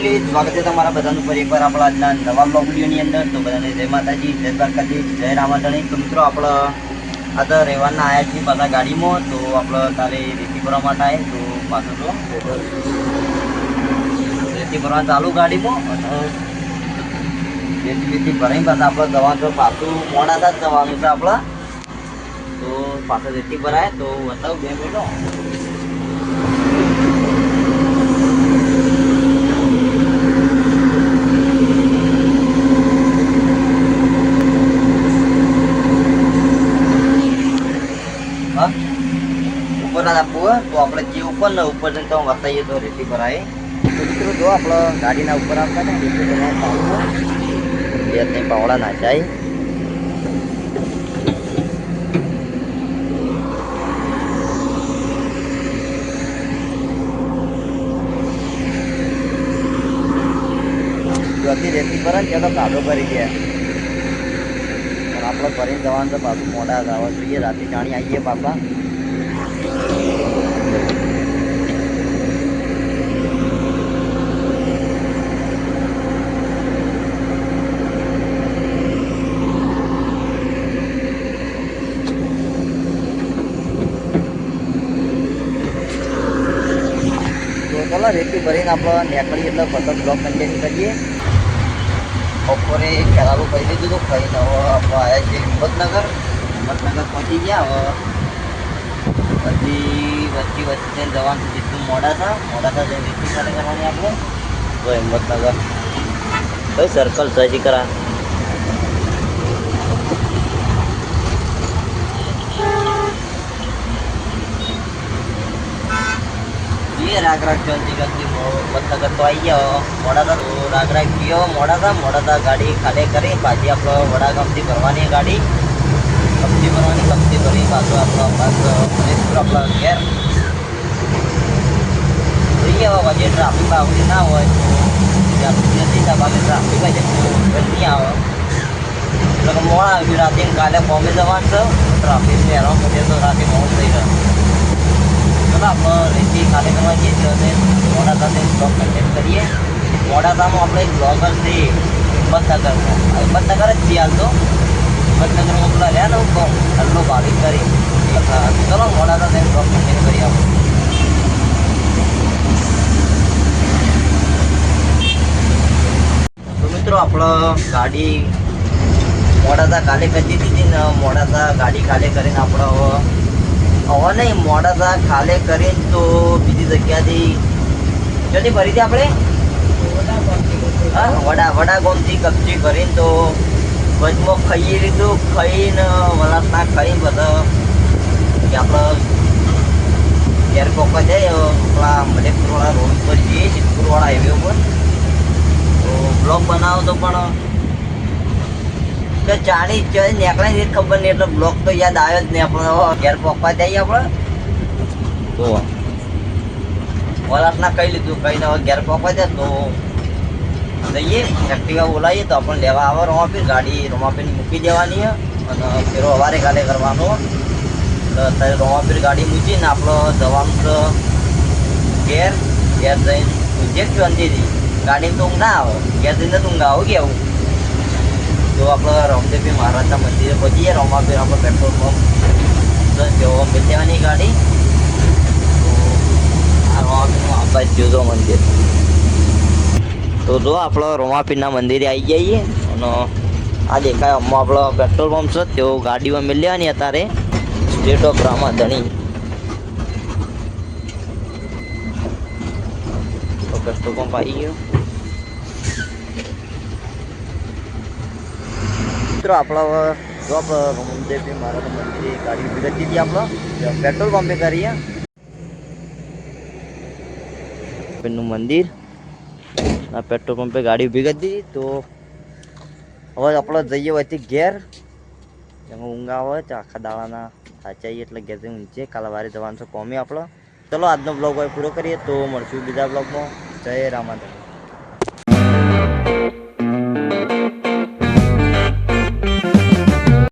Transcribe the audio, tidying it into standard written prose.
Family, સ્વાગત છે તમારા બધાનું ફરી એકવાર આપણા આજના નવા બ્લોગ વિડીયોની અંદર. તો બધાને જય માતાજી, જય દ્વારકાધીશ, જય રામાધણી. તો મિત્રો આપણે આ તો રહેવાના આવ્યા છીએ પાછા ગાડીમાં. તો આપણે તારે રેતી ભરવા માટે આવે તો પાછું તો રેતી ભરવા ચાલુ ગાડીમાં. અને રેતી ભરાઈને પાછા આપણે જવાનું તો પાછું મોડાસા જ જવાનું છે આપણે. તો પાછળ રેતી ભરાય તો બતાવું 2 મિનિટો. ઉપર ના આપવું તો આપણે જે ઉપર ને ઉપર જઈને તો બતાવીએ તો રેતી ભરાય. તો મિત્રો જો આપણે ગાડીના ઉપર આવતા ને રેતી ભરવા ચાલુ બે ત્રણ પાવડા નાચાય. રેતી ભરાય ત્યાં તો કાદો ભરી ગયા. પણ આપણે ભરીને જવાનું તો પાછું મોડા આવવા જોઈએ. રાતે જાણી આવીએ પાછા. ચાલો રેતી ભરીને આપણે નીકળીએ એટલે પતંગ બ્લોક કન્ટિન્યુ કરીએ. બપોરે ખેલાવું કરી દીધું હતું. ખાઈને હવે આપણે આવ્યા છીએ હિંમતનગર પહોંચી ગયા. હવે પછી વચ્ચે જવાનું જેટલું મોડાસા જઈને રેતી ચાલે કરવાની આપણે. તો હિંમતનગર કઈ સર્કલ સજી કરા રાગ ચોથી ગતિ હિંમતનગર તો આવી ગયા. મોડાસા તો રાગ ગયો મોડાસા ગાડી ખાલી કરી પાછી આપણે વડાગામથી ભરવાની ગાડી. કપથી ભરી પાછું આપણા ઘેર જોઈએ. હવે પછી ટ્રાફિક આવતી ના હોય તો ત્યાં ભાગે ટ્રાફિક હોય તો નહીં આવે એટલે કે મોડા આવ્યું. રાતે કાલે બોમ્બે જવાનું છે. ટ્રાફિક હેરાન પડે તો રાતે મોડું થઈ જાય. ચાલો આપણે રેતી ખાલી કરવા જઈએ છીએ. મોડાસાથી બ્લોગ કન્ટેક્ટ કરીએ. મોડાસામાં આપણે એક બ્લોગર છે હિંમતનગર જ છીએ હાલ તો. હિંમતનગરમાં પેલા રહ્યા ને હું કહું હલ્લો ભાવિક કરી. ચલો મોડાસાથી બ્લોગ કન્ટેક્ટ કરીએ આપણે. તો મિત્રો આપણે ગાડી મોડાસા ખાલી કરી દીધી ને. મોડાસા ગાડી ખાલી કરીને આપણે હવે નહીં મોડાસા ખાલી કરીને તો બીજી જગ્યાથી જલ્દી ભરી હતી આપણે. વડાગામથી કપચી કરીને તો વચમાં ખાઈ લીધું. ખાઈને વલાસના ખાઈ બધા કે આપણે ઘેર પોકા જાય પેલા મલેકપુરવાળા રોડ ઉપર જઈએ સિદ્ધપુરવાળા હાઈવે ઉપર. તો બ્લોગ બનાવો તો પણ તો ચાણી નીકળે ને ખબર નહીં એટલે બ્લોક તો યાદ આવ્યો જ નહીં. આપણે ઘેર પપ્પા જઈએ આપણે તો વલાસના કહી લીધું. કહીને હવે ઘેર પપ્પા જાય તો જઈએ એક્ટિવા બોલાવીએ તો આપણને લેવા આવે. રોમાપીર ગાડી રોમાપીરની મૂકી દેવાની અને ફેરો અવારે કાલે કરવાનો. તો અત્યારે રોમાપીર ગાડી મૂકીને આપણે જવાનું તો ઘેર જઈને જે શાંતિથી ગાડીમાં તો ઊંઘ ના આવે. ઘેર જઈને તો ઊંઘ આવું કેવું. તો આપણે રામદેવજી મહારાજના મંદિરે પહોંચીએ. રોમાપીર આપણે પેટ્રોલ પંપ તેઓ મિલ દેવાની ગાડી. તો આ રોમાપીરનું આબાદ જોજો મંદિર. તો જો આપણે રોમાપીરના મંદિરે આવી જઈએ. અને આ દેખાય અમ્મા આપણો પેટ્રોલ પંપ છે. તેઓ ગાડીમાં મિલ લેવાની અત્યારે સ્ટેટ ઓફ રામાધણી. તો પેટ્રોલ પંપ આવી ગયો. મિત્રો આપણે જો આપણે રામદેવજી મહારાજના મંદિરે ગાડી ઉભી કરી દીધી. આપણે પેટ્રોલ પંપે કરીએ નું મંદિર. આ પેટ્રોલ પંપે ગાડી ઉભી કરી દીધી. તો હવે આપણે જઈએ હોયથી ઘેર. એમાં ઊંઘ આવે છે આખા દાડાના સાચાઈએ એટલે ઘેર જઈને ઊંચે. કાલે વારે જવાનું છે કોમી આપણે. ચલો આજનો બ્લોગ હોય પૂરો કરીએ. તો મળશું બીજા બ્લોગમાં. જય રામાધણ.